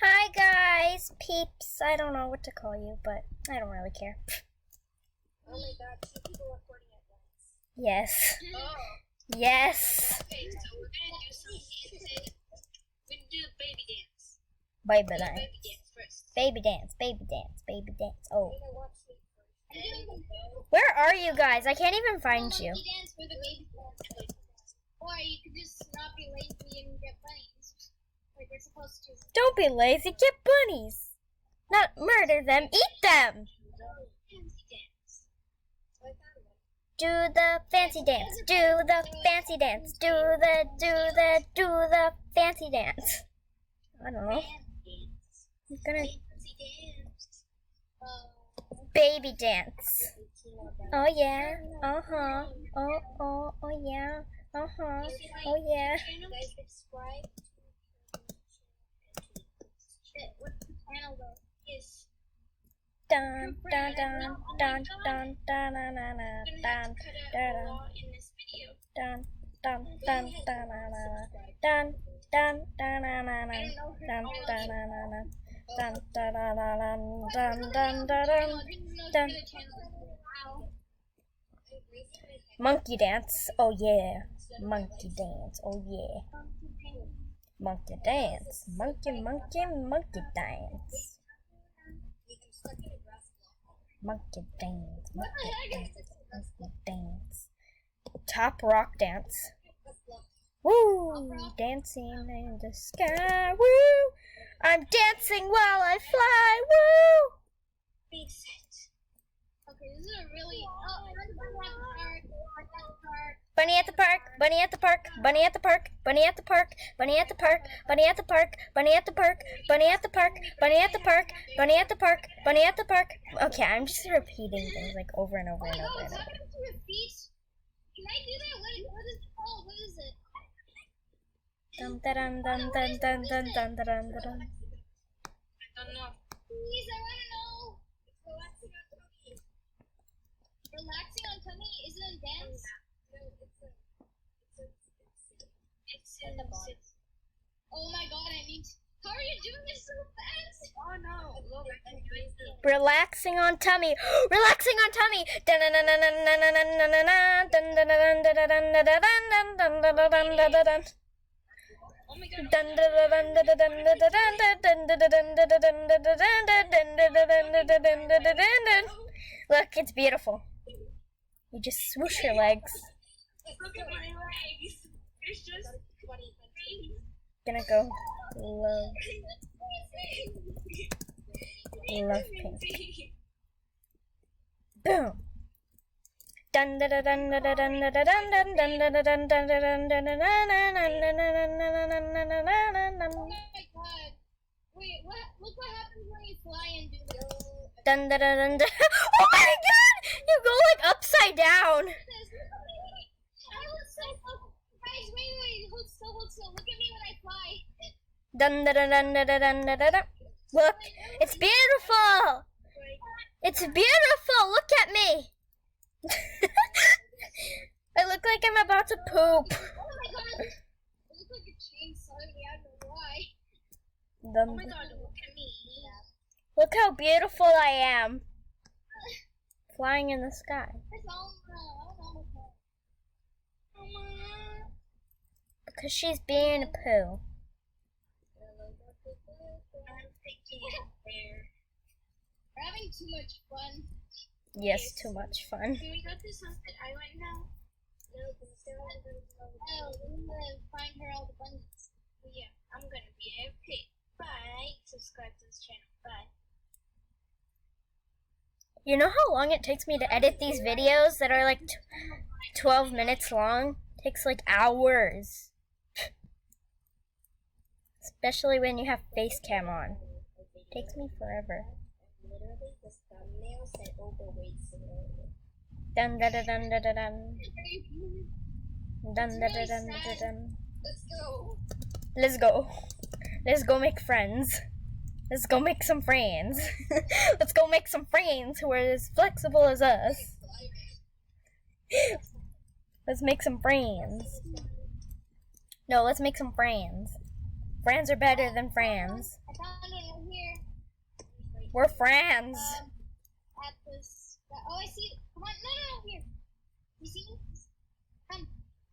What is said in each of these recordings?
Hi guys, peeps. I don't know what to call you, but I don't really care. Oh my god, 2 people recording at once. Yes. Oh. Yes. Okay, so we're gonna do some dancing. We're gonna do the baby dance. Baby Do the dance. baby dance first. Baby dance. Baby dance. Baby dance. Oh. We're gonna watch me first. And then Where are you guys? I can't even find you. monkey dance for the baby dance. Or you could just not be lazy and get bunnies. Like we're supposed to. Don't be lazy. Get bunnies. Not murder them. Eat them. Fancy dance. So I found one. Do the fancy dance. Do the fancy dance. Do the fancy dance. I don't know. Dance. I'm gonna Fancy dance. baby dance. Oh yeah. Uh-huh. Oh yeah. Uh-huh. Oh yeah. Guys, subscribe to what's the channel though? Is Dun dun dun dun dun dun dun dun gonna dun have to cut out a lot in this video. dun dun dun dun dun dun dun dun monkey dance. Oh yeah. Monkey dance. Oh yeah. Monkey dance. Monkey monkey dance. Monkey dance. Monkey dance. Top rock dance. Woo! Dancing in the sky. Woo! I'm dancing while I fly. Woo! Big set. Okay, this is a really. Bunny at the park, bunny at the park, bunny at the park, bunny at the park, bunny at the park, bunny at the park, bunny at the park, bunny at the park, bunny at the park, bunny at the park, bunny at the park. Okay, I'm just repeating things like over and over and over and over. Can I do that? What is it called? What is it? Dun dun dun dun dun dun dun dun dun. I don't know. Please, I want to know. Relaxing on tummy. Relaxing on tummy isn't a dance? No, it's oh my god, I need to. How are you doing this so fast? Oh no. Look, I'm doing this. Relaxing on tummy. Relaxing on tummy. Dun dun dun dun dun dun dun dun dun dun dun dun dun dun dun dun dun dun dun. Oh my god. Dun dun dun dun dun dun dun dun dun dun dun dun. Look, it's beautiful. You just swoosh your legs. Look at my legs. It's just funny. Gonna go love pink. Boom. Dun dun dun dun dun dun dun dun dun dun dun dun dun dun dun dun. Oh my god. Wait, what? Look what happens when you fly and do the. Dun dun dun dun. Oh my god! You go like upside down. I was so. Guys, wait. Hold still. Look at me when I fly. Dun dun dun dun dun dun dun. Look, it's beautiful. It's beautiful. Look at me. I look like I'm about to poop. Oh my god. I look like a chainsaw. I don't know why. Oh my god, look at me. Look how beautiful I am. Flying in the sky. It's all Because she's being a poo. We're having too much fun. Yes, too much fun. Can we go to Sunset Island now? No, we're gonna find her all the bunnies. Yeah, I'm gonna be AFK. Bye. Subscribe to this channel. Bye. You know how long it takes me to edit these videos that are like 12 minutes long? It takes like hours. Especially when you have face cam on. It takes me forever. Literally, this thumbnail said overweight scenario. Dun dun dun dun dun dun. Dun dun dun dun dun dun. Let's go. Let's go. Let's go make friends. Let's go make some friends. Let's go make some friends who are as flexible as us. Let's make some friends. No, let's make some friends. Friends are better than friends. I found one over here. We're friends. At this. Oh, I see it. Come on. No, here. You see me? Come.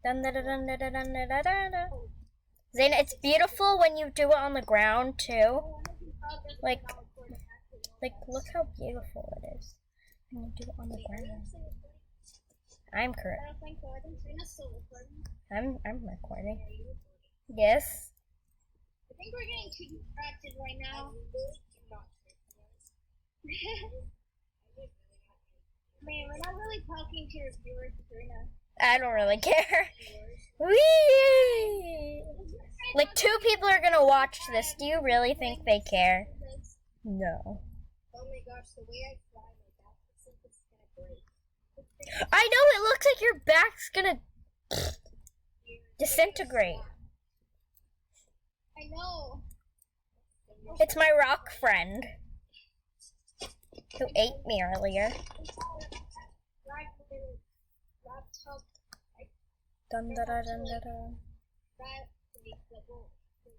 Dun, dun, dun, dun, dun, dun, dun, dun, dun, dun. Zaina, it's beautiful when you do it on the ground too. Like, look how beautiful it is when you do it on the ground. I'm correct. I don't think so. I think Trina's still recording. I'm recording. Yes. I think we're getting too distracted right now. Man, we're not really talking to your viewers, Trina. I don't really care. Whee! Like 2 people are gonna watch this. Do you really think they care? No. Oh my gosh, the way I fly, my back looks like it's gonna break. I know, it looks like your back's gonna disintegrate. I know. It's my rock friend who ate me earlier. Dun, dun, dun, dun, dun, dun.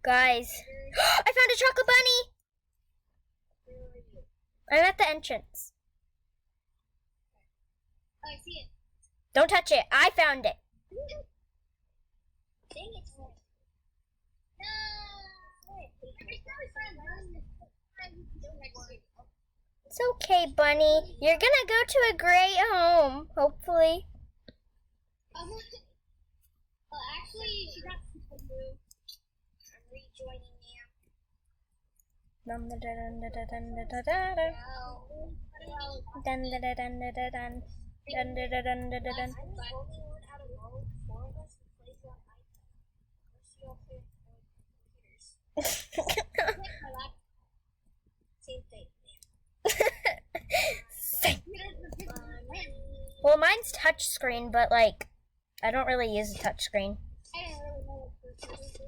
Guys, I found a chocolate bunny! I'm at the entrance. Oh, I see it. Don't touch it. I found it. Dang it. No! Wait. It's okay, bunny. You're gonna go to a great home, hopefully. Well, actually, she got something new. I'm rejoining now. Dun, dun, dun, dun, dun, dun, dun, dun, dun. Dun, dun, dun, dun, dun, dun, dun. Dun, dun, dun, dun, dun, dun, dun. I'm the only one out of all 4 of us who plays on iPad. Unless you all play on computers. Same thing, Same. Well, mine's touchscreen, but like, I don't really use a touchscreen. I don't really know what this is.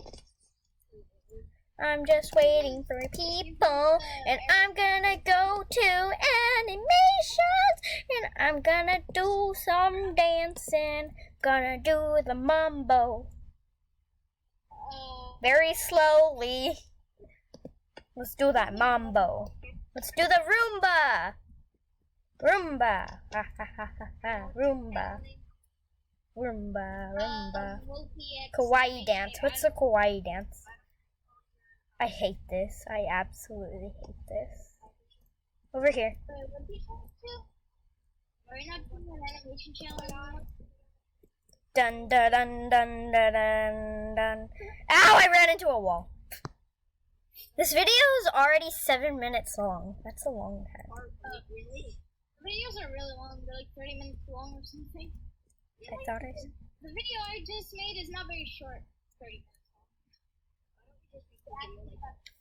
I'm just waiting for people, and I'm gonna go to animations, and I'm gonna do some dancing, gonna do the mambo. Very slowly. Let's do that mambo. Let's do the Roomba. Roomba. Ha ha ha ha ha. Roomba. Roomba. Roomba. Kawaii dance. What's the kawaii dance? I hate this. I absolutely hate this. Over here. Are you not doing an animation channel now? Dun dun dun dun dun dun dun. Ow! I ran into a wall. This video is already 7 minutes long. That's a long time. Really? Videos are really long. They're like 30 minutes long or something. I thought I. The video I just made is not very short. 30 minutes long.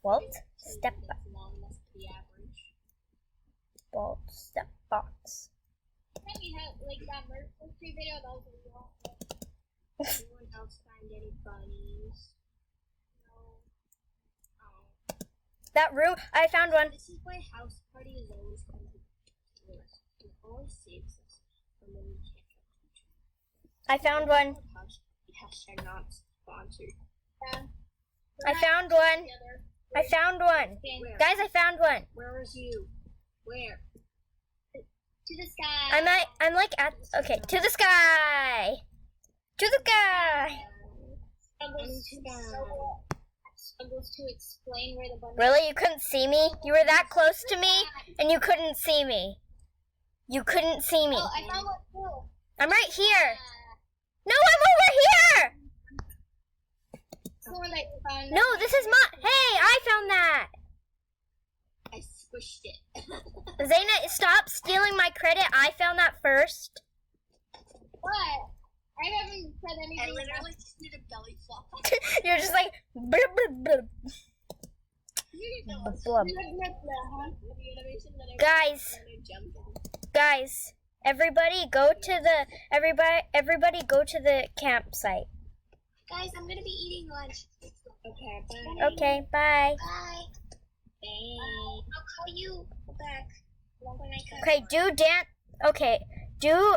Walt, step up. Walt, step box. Then we had like that murder mystery video that was really long. Anyone else find any bunnies? No. Oh. That room, I found one. This is why house party is always coming to us. It always saves us from when we can't get to each other. I found one. Hashtag not sponsored. Yeah. I found one. I found one. Where? Guys, I found one. Where is you? Where? To the sky. I'm like at, okay, to the sky. To the sky. Struggles to explain where the bunny. Really? You couldn't see me? You were that close to me and you couldn't see me. You couldn't see me. Oh, I found one too. I'm right here. No, I'm over here. The one that you found. No, this is my, hey, I found that. I squished it. Zaina, stop stealing my credit. I found that first. What? I haven't said anything. I literally just did a belly flop. You're just like, blub, blub, blub. Blub. Guys, everybody go to the campsite. Guys, I'm gonna be eating lunch. Okay, bye. Okay, bye. Bye. I'll call you back when I come. Okay, do dance. Okay, do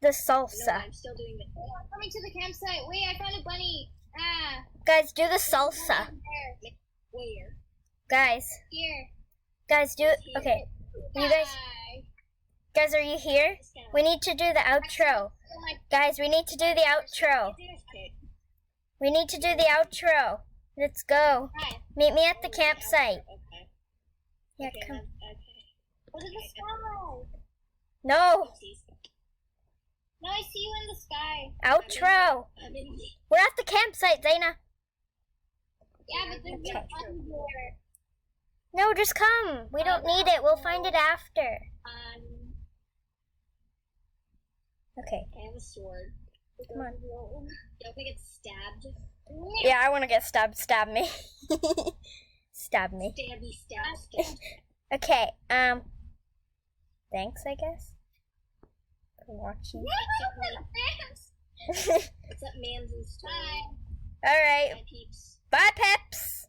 the salsa. No, I'm still doing it. I'm coming to the campsite. Wait, I found a bunny. Ah. Guys, do the salsa. Where? Guys, Here. guys, do it. Okay. You guys, are you here? We need to do the outro. Guys, we need to do the outro. We need to do the outro. Let's go. Meet me at the campsite. Yeah, come. Look at the sky. No. No, I see you in the sky. Outro. We're at the campsite, Zaina. Yeah, but there's no fun there. No, just come. We don't need it. We'll find it after. Okay. I have a sword. Come on. Don't we get stabbed? Yeah, I want to get stabbed. Stab me. Stab me. Stabby, stab. Okay. Thanks, I guess, for watching. What's up, Man's Bye. All right. Bye, peeps. Bye, Peps.